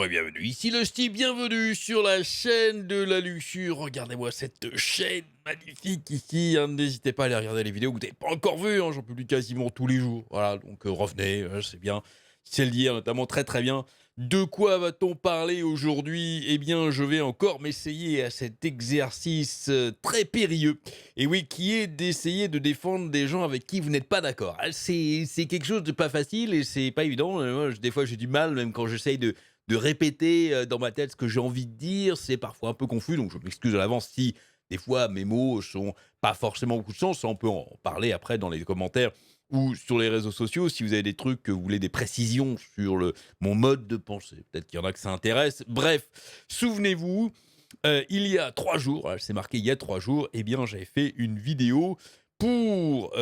et bienvenue. Ici le Steve, bienvenue sur la chaîne de la luxure. Regardez-moi cette chaîne magnifique ici, hein. N'hésitez pas à aller regarder les vidéos que vous n'avez pas encore vues, hein. J'en publie quasiment tous les jours. Voilà, donc revenez, c'est bien. C'est le dire, notamment très très bien. De quoi va-t-on parler aujourd'hui? Eh bien, je vais encore m'essayer à cet exercice très périlleux. Et oui, qui est d'essayer de défendre des gens avec qui vous n'êtes pas d'accord. Ah, c'est quelque chose de pas facile et c'est pas évident. Moi, des fois, j'ai du mal, même quand j'essaye de répéter dans ma tête ce que j'ai envie de dire. C'est parfois un peu confus, donc je m'excuse à l'avance si des fois mes mots sont pas forcément beaucoup de sens. Ça, on peut en parler après dans les commentaires ou sur les réseaux sociaux. Si vous avez des trucs que vous voulez des précisions sur mon mode de pensée, peut-être qu'il y en a que ça intéresse. Bref, souvenez-vous, il y a 3 jours, c'est marqué il y a 3 jours, eh bien, j'avais fait une vidéo pour,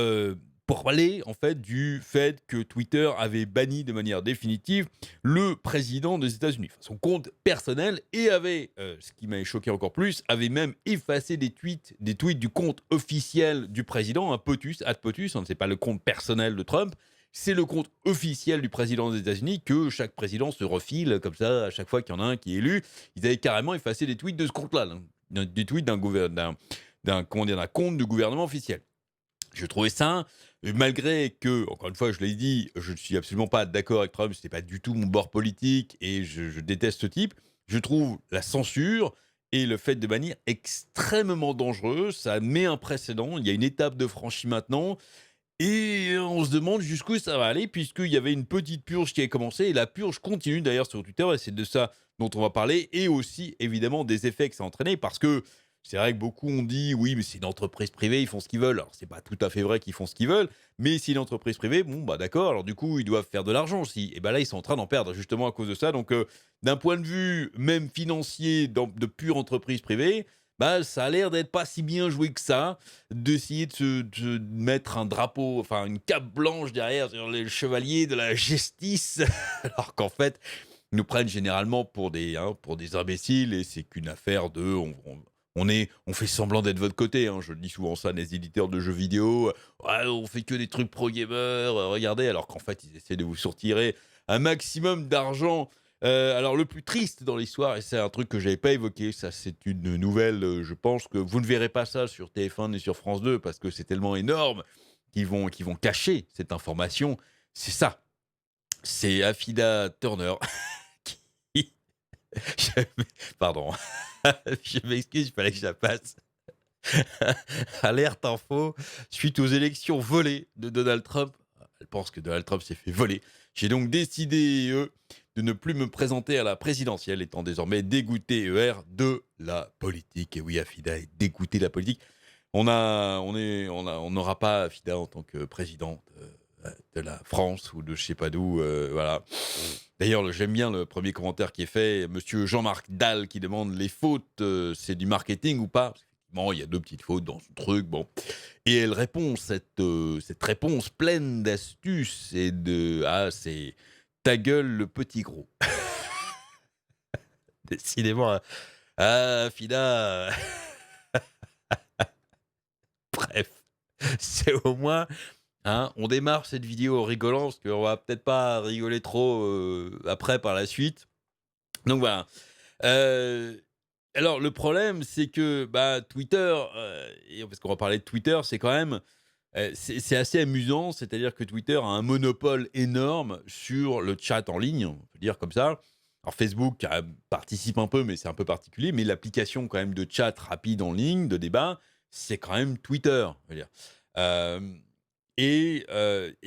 pour parler, en fait, du fait que Twitter avait banni de manière définitive le président des États-Unis, enfin, son compte personnel et avait, ce qui m'avait choqué encore plus, avait même effacé des tweets du compte officiel du président, un POTUS, ad POTUS, hein, c'est pas le compte personnel de Trump, c'est le compte officiel du président des États-Unis que chaque président se refile comme ça à chaque fois qu'il y en a un qui est élu. Ils avaient carrément effacé des tweets de ce compte-là, des tweets d'un compte de gouvernement officiel. Je trouvais ça, malgré que, encore une fois, je l'ai dit, je ne suis absolument pas d'accord avec Trump, ce n'est pas du tout mon bord politique et je déteste ce type. Je trouve la censure et le fait de bannir extrêmement dangereux. Ça met un précédent. Il y a une étape de franchie maintenant. Et on se demande jusqu'où ça va aller, puisqu'il y avait une petite purge qui a commencé, et la purge continue d'ailleurs sur Twitter, et c'est de ça dont on va parler, et aussi évidemment des effets que ça a entraîné, parce que c'est vrai que beaucoup ont dit oui, mais c'est une entreprise privée, ils font ce qu'ils veulent. Alors c'est pas tout à fait vrai qu'ils font ce qu'ils veulent, mais c'est une entreprise privée, bon bah d'accord, alors du coup ils doivent faire de l'argent aussi. Et ben là ils sont en train d'en perdre justement à cause de ça. Donc d'un point de vue même financier de pure entreprise privée, bah ça a l'air d'être pas si bien joué que ça d'essayer de mettre un drapeau, enfin une cape blanche derrière sur les chevaliers de la justice, alors qu'en fait, ils nous prennent généralement pour des imbéciles et c'est qu'une affaire de on fait semblant d'être de votre côté, hein. Je le dis souvent ça, les éditeurs de jeux vidéo. Ouais, on fait que des trucs pro gamers, regardez, alors qu'en fait, ils essaient de vous soutirer un maximum d'argent. Alors le plus triste dans l'histoire, et c'est un truc que j'avais pas évoqué, ça c'est une nouvelle, je pense que vous ne verrez pas ça sur TF1 ni sur France 2 parce que c'est tellement énorme qu'ils vont cacher cette information. C'est ça, c'est Affida Turner qui je pardon, je m'excuse, il fallait que je la passe. Alerte info, suite aux élections volées de Donald Trump, elle pense que Donald Trump s'est fait voler. J'ai donc décidé, de ne plus me présenter à la présidentielle, étant désormais dégoûté, de la politique. Et oui, Afida est dégoûté de la politique. On n'aura pas Afida en tant que présidente de la France ou de je sais pas d'où, voilà. D'ailleurs, j'aime bien le premier commentaire qui est fait, monsieur Jean-Marc Dalle qui demande: «Les fautes, c'est du marketing ou pas?» Parce qu'effectivement, il y a 2 petites fautes dans son truc, bon. Et elle répond, cette réponse pleine d'astuces et c'est: «Ta gueule, le petit gros». Décidément, Fida, bref, c'est au moins, hein, on démarre cette vidéo en rigolant parce qu'on va peut-être pas rigoler trop, après par la suite. Donc voilà. Heu, alors le problème, c'est que, bah, Twitter, et parce qu'on va parler de Twitter, c'est quand même, c'est assez amusant. C'est-à-dire que Twitter a un monopole énorme sur le chat en ligne, on peut dire comme ça. Alors Facebook, participe un peu, mais c'est un peu particulier, mais l'application quand même de chat rapide en ligne, de débat, c'est quand même Twitter, on va dire. Hem et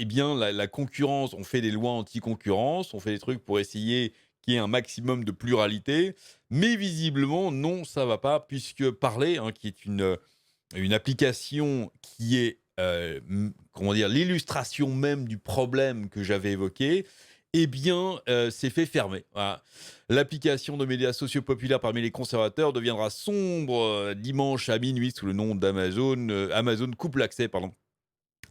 bien la concurrence, on fait des lois anti-concurrence, on fait des trucs pour essayer qu'il y ait un maximum de pluralité, mais visiblement non, ça va pas puisque Parler, hein, qui est une application qui est, comment dire? L'illustration même du problème que j'avais évoqué, eh bien, s'est fait fermer, voilà. L'application de médias sociaux populaires parmi les conservateurs deviendra sombre, dimanche à minuit sous le nom d'Amazon, Amazon coupe l'accès, pardon,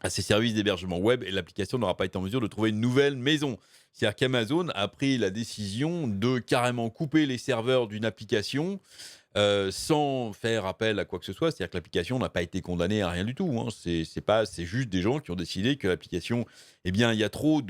à ses services d'hébergement web et l'application n'aura pas été en mesure de trouver une nouvelle maison. C'est-à-dire qu'Amazon a pris la décision de carrément couper les serveurs d'une application, sans faire appel à quoi que ce soit. C'est-à-dire que l'application n'a pas été condamnée à rien du tout, hein. C'est juste des gens qui ont décidé que l'application, eh bien, il y a trop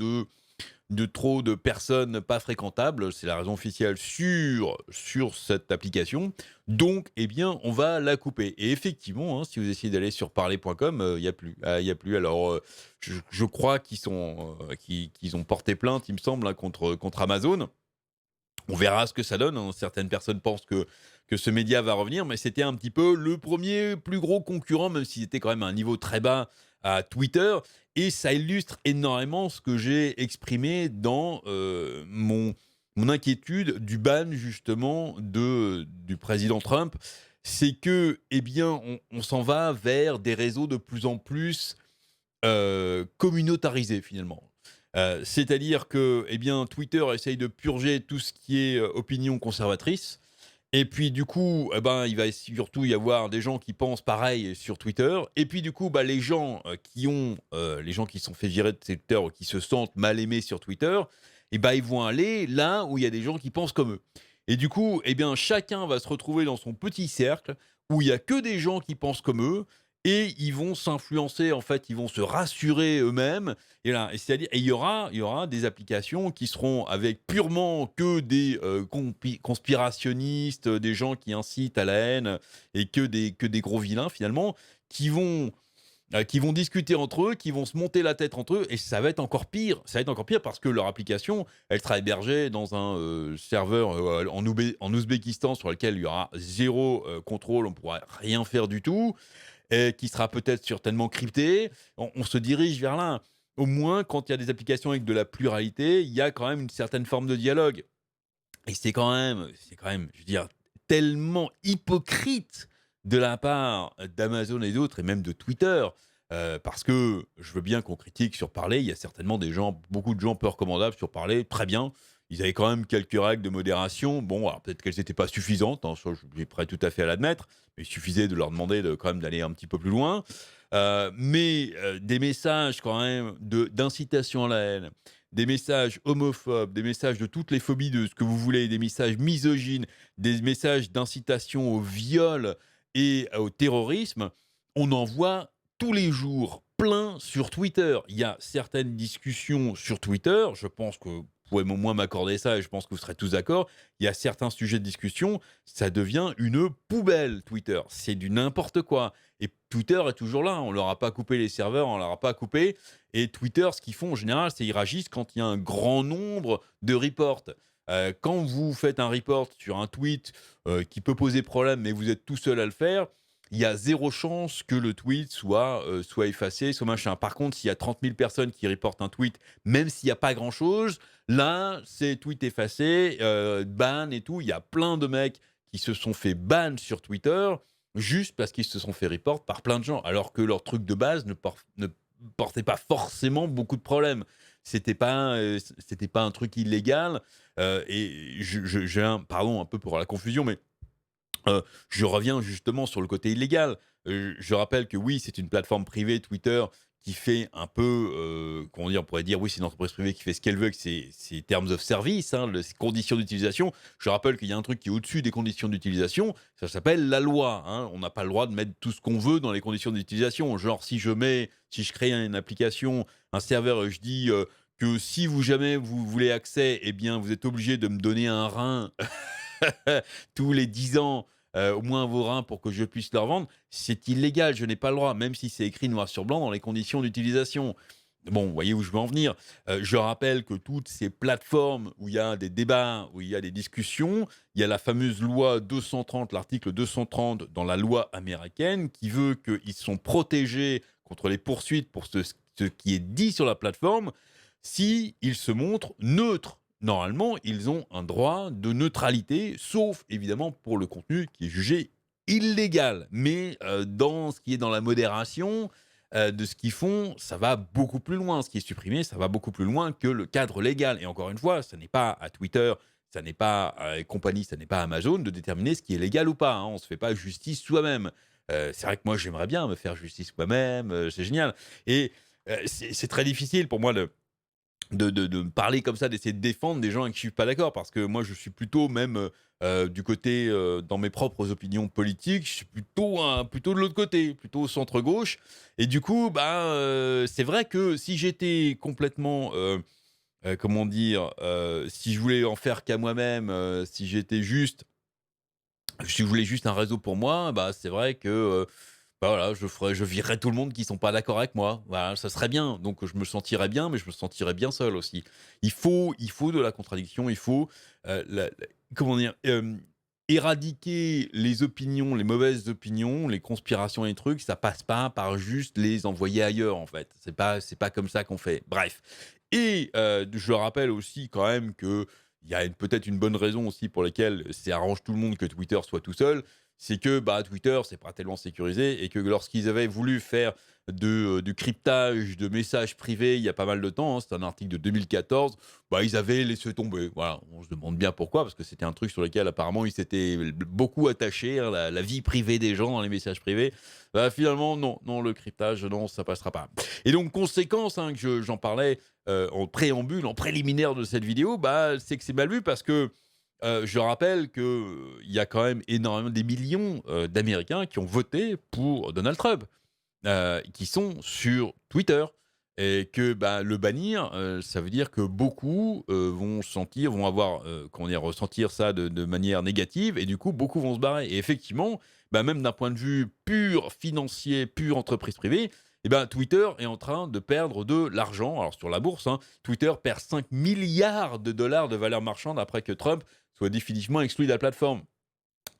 de trop de personnes pas fréquentables. C'est la raison officielle sur cette application. Donc, eh bien, on va la couper. Et effectivement, hein, si vous essayez d'aller sur parler.com, il y a plus. Il y a plus. Alors, je crois qu'ils ont porté plainte, il me semble, hein, contre Amazon. On verra ce que ça donne, hein. Certaines personnes pensent que ce média va revenir, mais c'était un petit peu le premier plus gros concurrent, même s'il était quand même à un niveau très bas à Twitter. Et ça illustre énormément ce que j'ai exprimé dans mon inquiétude du ban justement du président Trump. C'est que, eh bien, on s'en va vers des réseaux de plus en plus communautarisé finalement. C'est-à-dire que, eh bien, Twitter essaye de purger tout ce qui est opinion conservatrice. Et puis du coup, eh ben, il va surtout y avoir des gens qui pensent pareil sur Twitter. Et puis du coup, bah, les gens qui sont fait virer de Twitter ou qui se sentent mal aimés sur Twitter, eh ben, ils vont aller là où il y a des gens qui pensent comme eux. Et du coup, eh bien, chacun va se retrouver dans son petit cercle où il y a que des gens qui pensent comme eux. Et ils vont s'influencer, en fait, ils vont se rassurer eux-mêmes. Et là, c'est-à-dire, et il y aura des applications qui seront avec purement que des conspirationnistes, des gens qui incitent à la haine et que des gros vilains finalement, qui vont discuter entre eux, qui vont se monter la tête entre eux, et ça va être encore pire. Ça va être encore pire parce que leur application, elle sera hébergée dans un serveur en Ouzbékistan sur lequel il y aura zéro contrôle, on ne pourra rien faire du tout, et qui sera peut-être certainement crypté. On se dirige vers là. Au moins, quand il y a des applications avec de la pluralité, il y a quand même une certaine forme de dialogue. Et c'est quand même, je veux dire, tellement hypocrite de la part d'Amazon et d'autres, et même de Twitter, parce que je veux bien qu'on critique sur Parler. Il y a certainement beaucoup de gens peu recommandables sur Parler, très bien. Ils avaient quand même quelques règles de modération. Bon, alors peut-être qu'elles n'étaient pas suffisantes, hein, ça, je suis prêt tout à fait à l'admettre, mais il suffisait de leur demander quand même d'aller un petit peu plus loin. Mais des messages quand même d'incitation à la haine, des messages homophobes, des messages de toutes les phobies de ce que vous voulez, des messages misogynes, des messages d'incitation au viol et au terrorisme, on en voit tous les jours plein sur Twitter. Il y a certaines discussions sur Twitter, je pense que vous pouvez au moins m'accorder ça et je pense que vous serez tous d'accord. Il y a certains sujets de discussion, ça devient une poubelle Twitter. C'est du n'importe quoi. Et Twitter est toujours là, on leur a pas coupé les serveurs, on leur a pas coupé. Et Twitter, ce qu'ils font en général, c'est qu'ils réagissent quand il y a un grand nombre de reports. Quand vous faites un report sur un tweet qui peut poser problème, mais vous êtes tout seul à le faire, il y a zéro chance que le tweet soit effacé, soit machin. Par contre, s'il y a 30 000 personnes qui reportent un tweet, même s'il n'y a pas grand-chose, là, c'est tweet effacé, ban et tout. Il y a plein de mecs qui se sont fait ban sur Twitter juste parce qu'ils se sont fait report par plein de gens, alors que leur truc de base ne portait pas forcément beaucoup de problèmes. C'était pas un truc illégal. Et pardon un peu pour la confusion, mais je reviens justement sur le côté illégal. Je rappelle que oui, c'est une plateforme privée, Twitter, qui fait un peu, comment dire, on pourrait dire, oui, c'est une entreprise privée qui fait ce qu'elle veut avec ses terms of service, hein, ses conditions d'utilisation. Je rappelle qu'il y a un truc qui est au-dessus des conditions d'utilisation, ça s'appelle la loi, hein. On n'a pas le droit de mettre tout ce qu'on veut dans les conditions d'utilisation. Genre, si je crée une application, un serveur, et je dis que si jamais vous voulez accès, eh bien, vous êtes obligé de me donner un rein tous les 10 ans, au moins vos reins pour que je puisse leur vendre, c'est illégal, je n'ai pas le droit, même si c'est écrit noir sur blanc dans les conditions d'utilisation. Bon, vous voyez où je veux en venir. Je rappelle que toutes ces plateformes où il y a des débats, où il y a des discussions, il y a la fameuse loi 230, l'article 230 dans la loi américaine qui veut qu'ils sont protégés contre les poursuites pour ce qui est dit sur la plateforme si ils se montrent neutres. Normalement, ils ont un droit de neutralité, sauf évidemment pour le contenu qui est jugé illégal. Mais dans ce qui est dans la modération de ce qu'ils font, ça va beaucoup plus loin. Ce qui est supprimé, ça va beaucoup plus loin que le cadre légal. Et encore une fois, ce n'est pas à Twitter, ça n'est pas à compagnie, ça n'est pas à Amazon de déterminer ce qui est légal ou pas, hein. On ne se fait pas justice soi-même. C'est vrai que moi, j'aimerais bien me faire justice moi-même, c'est génial. Et c'est très difficile pour moi de me parler comme ça, d'essayer de défendre des gens avec qui je suis pas d'accord, parce que moi je suis plutôt même du côté dans mes propres opinions politiques, je suis plutôt de l'autre côté, plutôt au centre gauche. Et du coup, bah c'est vrai que si j'étais complètement comment dire? Si je voulais en faire qu'à moi-même, si je voulais juste un réseau pour moi, bah, c'est vrai que, bah, voilà, je virerais tout le monde qui sont pas d'accord avec moi. Voilà, ça serait bien. Donc je me sentirais bien, mais je me sentirais bien seul aussi. Il faut de la contradiction, il faut, comment dire? Éradiquer les opinions, les mauvaises opinions, les conspirations et les trucs, ça passe pas par juste les envoyer ailleurs, en fait. C'est pas comme ça qu'on fait. Bref et je rappelle aussi quand même que il y a peut-être une bonne raison aussi pour laquelle ça arrange tout le monde que Twitter soit tout seul, c'est que, bah, Twitter, c'est pas tellement sécurisé et que lorsqu'ils avaient voulu faire du cryptage de messages privés il y a pas mal de temps, hein, c'est un article de 2014, bah, ils avaient laissé tomber. Voilà, on se demande bien pourquoi, parce que c'était un truc sur lequel apparemment ils s'étaient beaucoup attachés, hein, la vie privée des gens dans les messages privés. Bah, finalement, non, non, le cryptage, non, ça passera pas. Et donc, conséquence, hein, que j'en parlais en préambule, en préliminaire de cette vidéo, bah, c'est que c'est mal vu parce que je rappelle qu'il y a quand même énormément des millions d'Américains qui ont voté pour Donald Trump, qui sont sur Twitter et que bah, le bannir, ça veut dire que beaucoup vont avoir, comment dire, ressentir ça de manière négative et du coup, beaucoup vont se barrer. Et effectivement, bah, même d'un point de vue pur financier, pure entreprise privée, eh ben, Twitter est en train de perdre de l'argent. Alors sur la bourse, hein, Twitter perd 5 milliards de dollars de valeur marchande après que Trump soit définitivement exclu de la plateforme.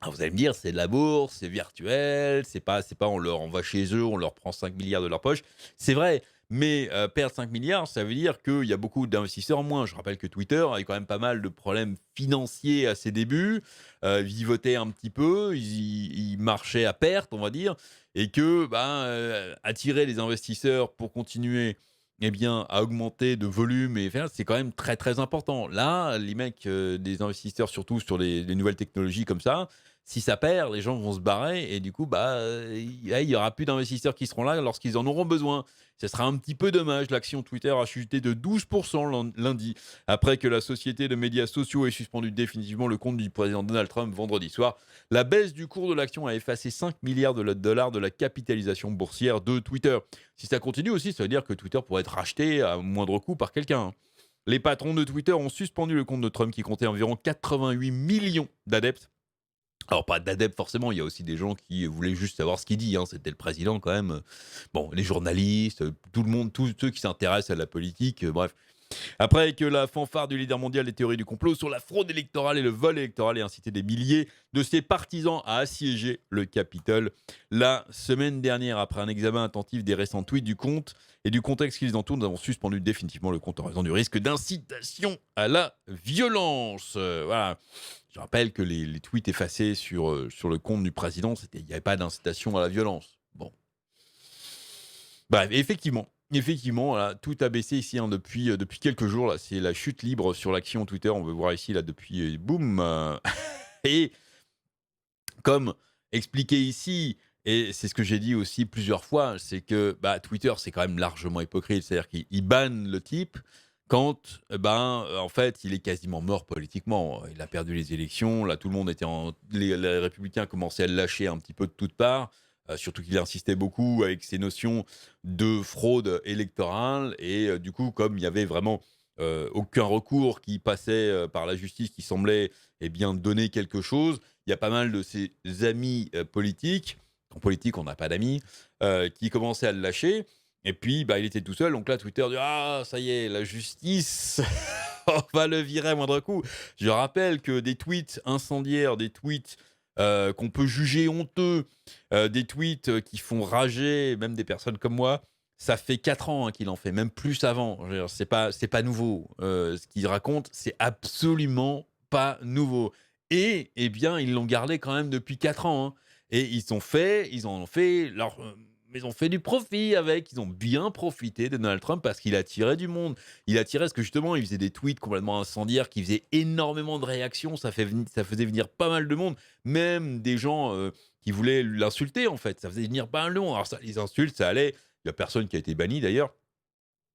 Alors vous allez me dire, c'est de la bourse, c'est virtuel, c'est pas on va chez eux, on leur prend 5 milliards de leur poche. C'est vrai, mais perdre 5 milliards, ça veut dire qu'il y a beaucoup d'investisseurs en moins. Je rappelle que Twitter a eu quand même pas mal de problèmes financiers à ses débuts. Ils vivotaient un petit peu, ils marchaient à perte, on va dire, et que ben, attirer les investisseurs pour continuer eh bien, à augmenter de volume et enfin, c'est quand même très, très important. Là, les mecs, des investisseurs, surtout sur les nouvelles technologies comme ça, si ça perd, les gens vont se barrer et du coup, bah, il y aura plus d'investisseurs qui seront là lorsqu'ils en auront besoin. Ce sera un petit peu dommage. L'action Twitter a chuté de 12% lundi, après que la société de médias sociaux ait suspendu définitivement le compte du président Donald Trump vendredi soir. La baisse du cours de l'action a effacé 5 milliards de dollars de la capitalisation boursière de Twitter. Si ça continue aussi, ça veut dire que Twitter pourrait être racheté à moindre coût par quelqu'un, hein. Les patrons de Twitter ont suspendu le compte de Trump qui comptait environ 88 millions d'adeptes. Alors, pas d'adeptes forcément, il y a aussi des gens qui voulaient juste savoir ce qu'il dit, hein. C'était le président quand même. Bon, les journalistes, tout le monde, tous ceux qui s'intéressent à la politique, bref. Après que la fanfare du leader mondial des théories du complot sur la fraude électorale et le vol électoral ait incité des milliers de ses partisans à assiéger le Capitole la semaine dernière, après un examen attentif des récents tweets du compte et du contexte qui les entoure, nous avons suspendu définitivement le compte en raison du risque d'incitation à la violence. Voilà. Je rappelle que les tweets effacés sur le compte du président, il n'y avait pas d'incitation à la violence. Bon. Bref, effectivement, voilà, tout a baissé ici, hein, depuis quelques jours. Là, c'est la chute libre sur l'action Twitter. On veut voir ici, là, depuis, boum. Et comme expliqué ici, et c'est ce que j'ai dit aussi plusieurs fois, c'est que bah, Twitter, c'est quand même largement hypocrite. C'est-à-dire qu'il banne le type quand, ben, en fait, il est quasiment mort politiquement. Il a perdu les élections. Là, tout le monde était les républicains commençaient à le lâcher un petit peu de toutes parts. Surtout qu'il insistait beaucoup avec ces notions de fraude électorale. Et du coup, comme il y avait vraiment aucun recours qui passait par la justice qui semblait eh bien, donner quelque chose, il y a pas mal de ses amis politiques, en politique on n'a pas d'amis, qui commençaient à le lâcher. Et puis, bah, il était tout seul. Donc là, Twitter dit: «Ah, ça y est, la justice, on va le virer à moindre coût». Je rappelle que des tweets incendiaires, des tweets qu'on peut juger honteux, des tweets qui font rager même des personnes comme moi, ça fait 4 ans hein, qu'il en fait, même plus avant. Je veux dire, c'est pas nouveau. Ce qu'il raconte, c'est absolument pas nouveau. Et, eh bien, ils l'ont gardé quand même depuis 4 ans, hein. Et ils ont fait du profit avec. Ils ont bien profité de Donald Trump parce qu'il attirait du monde. Il attirait parce que justement, il faisait des tweets complètement incendiaires qui faisaient énormément de réactions. Ça faisait venir pas mal de monde, même des gens qui voulaient l'insulter en fait. Ça faisait venir pas mal de monde. Alors ça, les insultes, ça allait. Il y a personne qui a été banni d'ailleurs.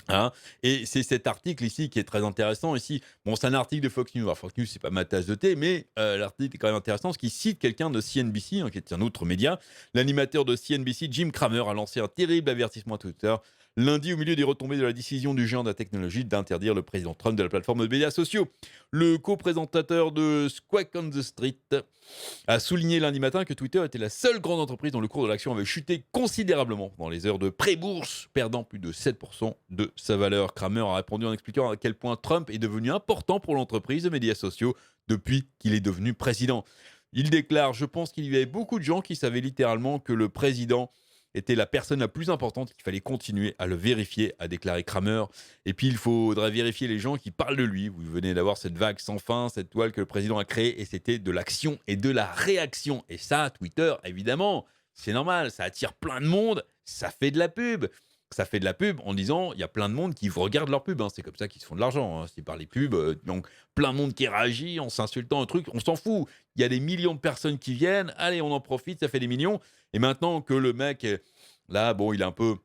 Hein, et c'est cet article ici qui est très intéressant ici. Bon, c'est un article de Fox News. Alors, Fox News, c'est pas ma tasse de thé, mais l'article est quand même intéressant parce qu'il cite quelqu'un de CNBC, hein, qui est un autre média. L'animateur de CNBC, Jim Cramer, a lancé un terrible avertissement à Twitter lundi au milieu des retombées de la décision du géant de la technologie d'interdire le président Trump de la plateforme de médias sociaux. Le co-présentateur de Squawk on the Street a souligné lundi matin que Twitter était la seule grande entreprise dont le cours de l'action avait chuté considérablement dans les heures de pré-bourse, perdant plus de 7% de sa valeur. Kramer a répondu en expliquant à quel point Trump est devenu important pour l'entreprise de médias sociaux depuis qu'il est devenu président. Il déclare: je pense qu'il y avait beaucoup de gens qui savaient littéralement que le président était la personne la plus importante, qu'il fallait continuer à le vérifier, a déclaré Kramer. Et puis il faudrait vérifier les gens qui parlent de lui. Vous venez d'avoir cette vague sans fin, cette toile que le président a créée, et c'était de l'action et de la réaction. Et ça, Twitter, évidemment, c'est normal, ça attire plein de monde, ça fait de la pub. Ça fait de la pub en disant, il y a plein de monde qui regardent leur pub, hein. C'est comme ça qu'ils se font de l'argent, hein. C'est par les pubs, donc plein de monde qui réagit en s'insultant un truc, on s'en fout. Il y a des millions de personnes qui viennent, allez, on en profite, ça fait des millions. Et maintenant que le mec, là, bon, il est un peu...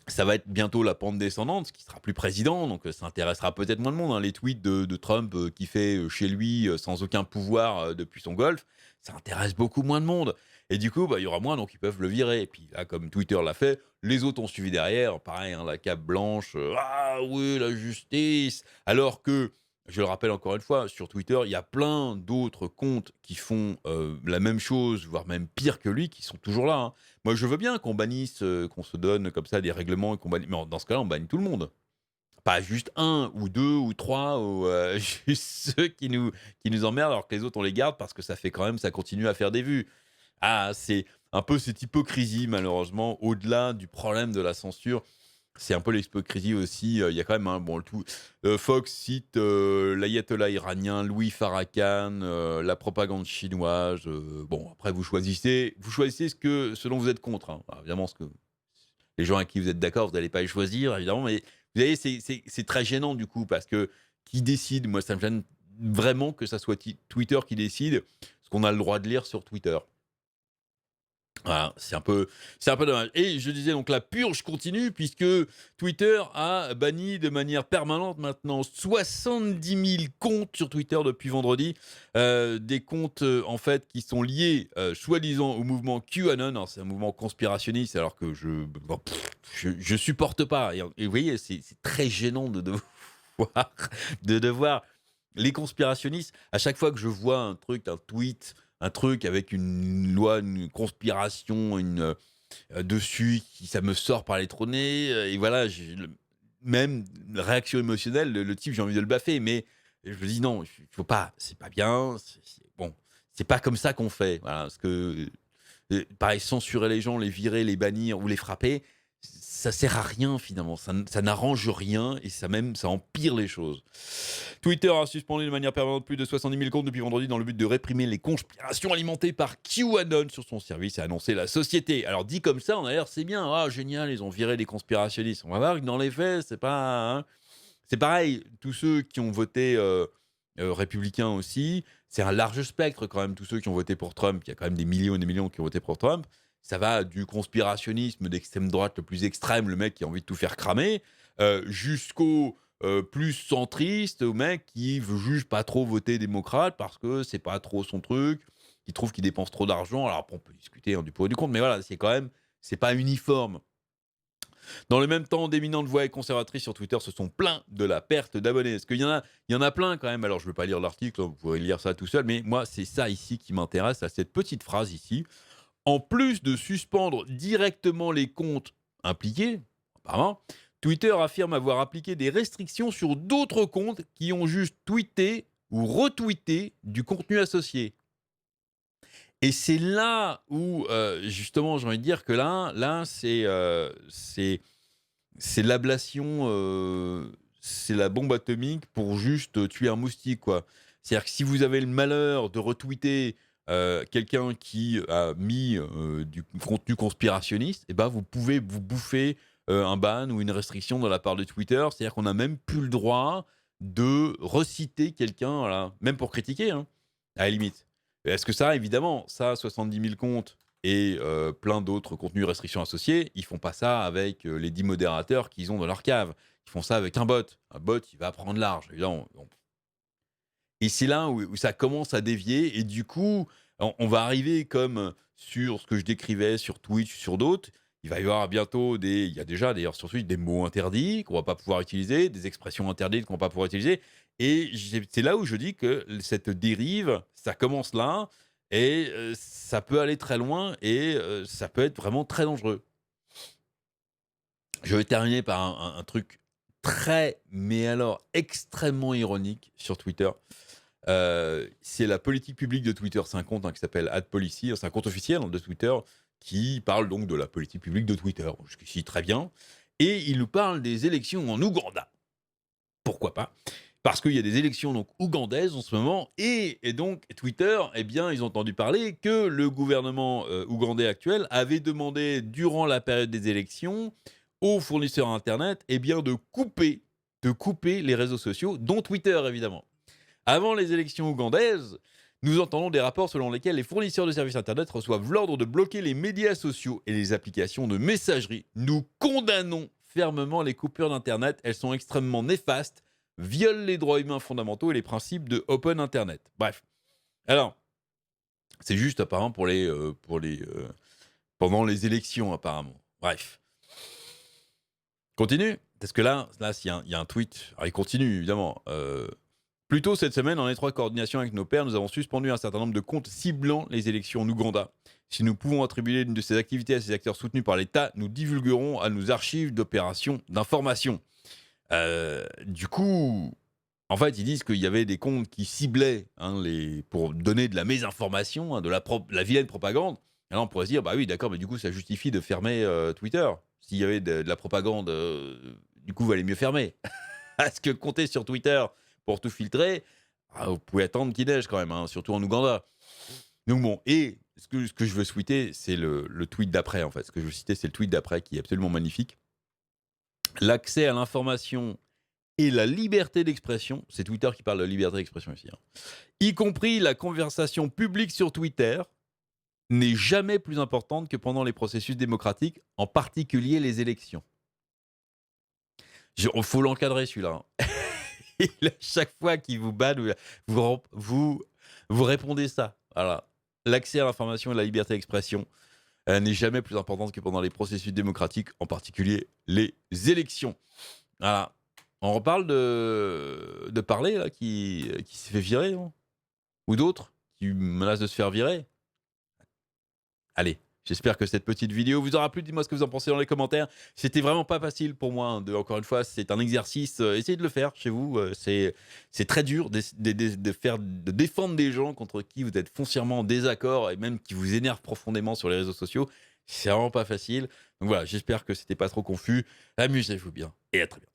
Ça va être bientôt la pente descendante, ce qui sera plus président, donc ça intéressera peut-être moins de monde, hein. Les tweets de Trump qui fait chez lui sans aucun pouvoir depuis son golf, ça intéresse beaucoup moins de monde. Et du coup, bah, il y aura moins, donc ils peuvent le virer. Et puis là, comme Twitter l'a fait, les autres ont suivi derrière, pareil, hein, la cape blanche, ah oui, la justice. Alors que, je le rappelle encore une fois, sur Twitter, il y a plein d'autres comptes qui font la même chose, voire même pire que lui, qui sont toujours là, hein. Moi, je veux bien qu'on bannisse, qu'on se donne comme ça des règlements et qu'on bannisse, mais dans ce cas-là, on bannit tout le monde. Pas juste un ou deux ou trois ou juste ceux qui nous emmerdent alors que les autres, on les garde parce que ça fait quand même, ça continue à faire des vues. Ah, c'est un peu cette hypocrisie, malheureusement, au-delà du problème de la censure. C'est un peu l'hypocrisie aussi. Il y a quand même bon, le tout. Fox cite l'ayatollah iranien Louis Farrakhan, la propagande chinoise. Bon, après, vous choisissez ce dont vous êtes contre, hein. Alors, évidemment, ce que les gens avec qui vous êtes d'accord, vous n'allez pas les choisir, évidemment. Mais vous voyez, c'est très gênant du coup, parce que qui décide? Moi, ça me gêne vraiment que ça soit Twitter qui décide ce qu'on a le droit de lire sur Twitter. Voilà, c'est un peu dommage. Et je disais donc la purge continue puisque Twitter a banni de manière permanente maintenant 70 000 comptes sur Twitter depuis vendredi. Des comptes en fait qui sont liés soi-disant au mouvement QAnon. Alors, c'est un mouvement conspirationniste alors que je supporte pas. Et vous voyez, c'est très gênant de devoir les conspirationnistes. À chaque fois que je vois un truc, un tweet, un truc avec une loi, une conspiration, dessus, ça me sort par les trous de nez. Et voilà, même réaction émotionnelle, le type, j'ai envie de le baffer. Mais je me dis non, il faut pas, c'est pas bien. Bon, c'est pas comme ça qu'on fait. Voilà, parce que, pareil, censurer les gens, les virer, les bannir ou les frapper, ça sert à rien finalement. Ça n'arrange rien et ça empire les choses. Twitter a suspendu de manière permanente plus de 70 000 comptes depuis vendredi dans le but de réprimer les conspirations alimentées par QAnon sur son service, a annoncé la société. Alors dit comme ça, on a l'air c'est bien, ah génial, ils ont viré les conspirationnistes. On va voir que dans les faits, c'est pas, hein. C'est pareil, tous ceux qui ont voté républicain aussi, c'est un large spectre quand même, tous ceux qui ont voté pour Trump, il y a quand même des millions et des millions qui ont voté pour Trump. Ça va du conspirationnisme d'extrême droite le plus extrême, le mec qui a envie de tout faire cramer, jusqu'au plus centriste, au mec qui veut juste pas trop voter démocrate parce que c'est pas trop son truc, qui trouve qu'il dépense trop d'argent. Alors après, on peut discuter du pour et du contre, mais voilà, c'est pas uniforme. Dans le même temps, d'éminentes voix conservatrices sur Twitter se sont plaints de la perte d'abonnés. Parce qu'il y en a plein quand même. Alors, je ne veux pas lire l'article, vous pourrez lire ça tout seul, mais moi, c'est ça ici qui m'intéresse, à cette petite phrase ici. En plus de suspendre directement les comptes impliqués, apparemment, Twitter affirme avoir appliqué des restrictions sur d'autres comptes qui ont juste tweeté ou retweeté du contenu associé. Et c'est là où, justement, j'ai envie de dire que là, c'est l'ablation, c'est la bombe atomique pour juste tuer un moustique, quoi. C'est-à-dire que si vous avez le malheur de retweeter quelqu'un qui a mis du contenu conspirationniste, et ben vous pouvez vous bouffer un ban ou une restriction de la part de Twitter. C'est-à-dire qu'on n'a même plus le droit de reciter quelqu'un, voilà, même pour critiquer, hein, à la limite. Est-ce que ça, évidemment, ça, 70 000 comptes et plein d'autres contenus restrictions associés, ils font pas ça avec les 10 modérateurs qu'ils ont dans leur cave. Ils font ça avec un bot. Un bot, il va prendre large, évidemment. Et c'est là où ça commence à dévier. Et du coup, on va arriver comme sur ce que je décrivais sur Twitch, sur d'autres. Il va y avoir bientôt il y a déjà d'ailleurs sur Twitch des mots interdits qu'on va pas pouvoir utiliser, des expressions interdites qu'on va pas pouvoir utiliser. Et c'est là où je dis que cette dérive, ça commence là et ça peut aller très loin et ça peut être vraiment très dangereux. Je vais terminer par un truc très, mais alors extrêmement ironique sur Twitter. C'est la politique publique de Twitter. C'est un compte qui s'appelle @policy. C'est un compte officiel de Twitter qui parle donc de la politique publique de Twitter. Jusqu'ici, très bien. Et il nous parle des élections en Ouganda. Pourquoi pas? Parce qu'il y a des élections donc ougandaises en ce moment et donc Twitter, eh bien, ils ont entendu parler que le gouvernement ougandais actuel avait demandé durant la période des élections aux fournisseurs internet, eh bien, de couper les réseaux sociaux, dont Twitter évidemment. Avant les élections ougandaises, nous entendons des rapports selon lesquels les fournisseurs de services internet reçoivent l'ordre de bloquer les médias sociaux et les applications de messagerie. Nous condamnons fermement les coupures d'internet, elles sont extrêmement néfastes, violent les droits humains fondamentaux et les principes de Open Internet. Bref. Alors, c'est juste apparemment pendant les élections apparemment. Bref. Continue. Parce que là il y a un tweet. Alors, il continue évidemment. Plus tôt cette semaine, en étroite coordination avec nos pairs, nous avons suspendu un certain nombre de comptes ciblant les élections en Ouganda. Si nous pouvons attribuer l'une de ces activités à ces acteurs soutenus par l'État, nous divulguerons à nos archives d'opérations d'information. Du coup, en fait, ils disent qu'il y avait des comptes qui ciblaient pour donner de la mésinformation, de la vilaine propagande. Alors on pourrait se dire, bah oui, d'accord, mais du coup, ça justifie de fermer Twitter. S'il y avait de la propagande, du coup, il valait mieux fermer. Parce que compter sur Twitter pour tout filtrer, vous pouvez attendre petit-déj quand même, surtout en Ouganda. Donc bon, et ce que je veux tweeter, c'est le tweet d'après, en fait. Ce que je veux citer, c'est le tweet d'après qui est absolument magnifique. L'accès à l'information et la liberté d'expression, c'est Twitter qui parle de liberté d'expression ici, y compris la conversation publique sur Twitter, n'est jamais plus importante que pendant les processus démocratiques, en particulier les élections. Il faut l'encadrer celui-là. Chaque fois qu'il vous banne, vous répondez ça. Voilà. L'accès à l'information et la liberté d'expression n'est jamais plus importante que pendant les processus démocratiques, en particulier les élections. Voilà. On reparle de Parler, là, qui s'est fait virer, non? Ou d'autres qui menacent de se faire virer. Allez, j'espère que cette petite vidéo vous aura plu. Dites-moi ce que vous en pensez dans les commentaires. C'était vraiment pas facile pour moi. Encore une fois, c'est un exercice. Essayez de le faire chez vous. C'est très dur de défendre des gens contre qui vous êtes foncièrement en désaccord et même qui vous énervent profondément sur les réseaux sociaux. C'est vraiment pas facile. Donc voilà, j'espère que c'était pas trop confus. Amusez-vous bien et à très bientôt.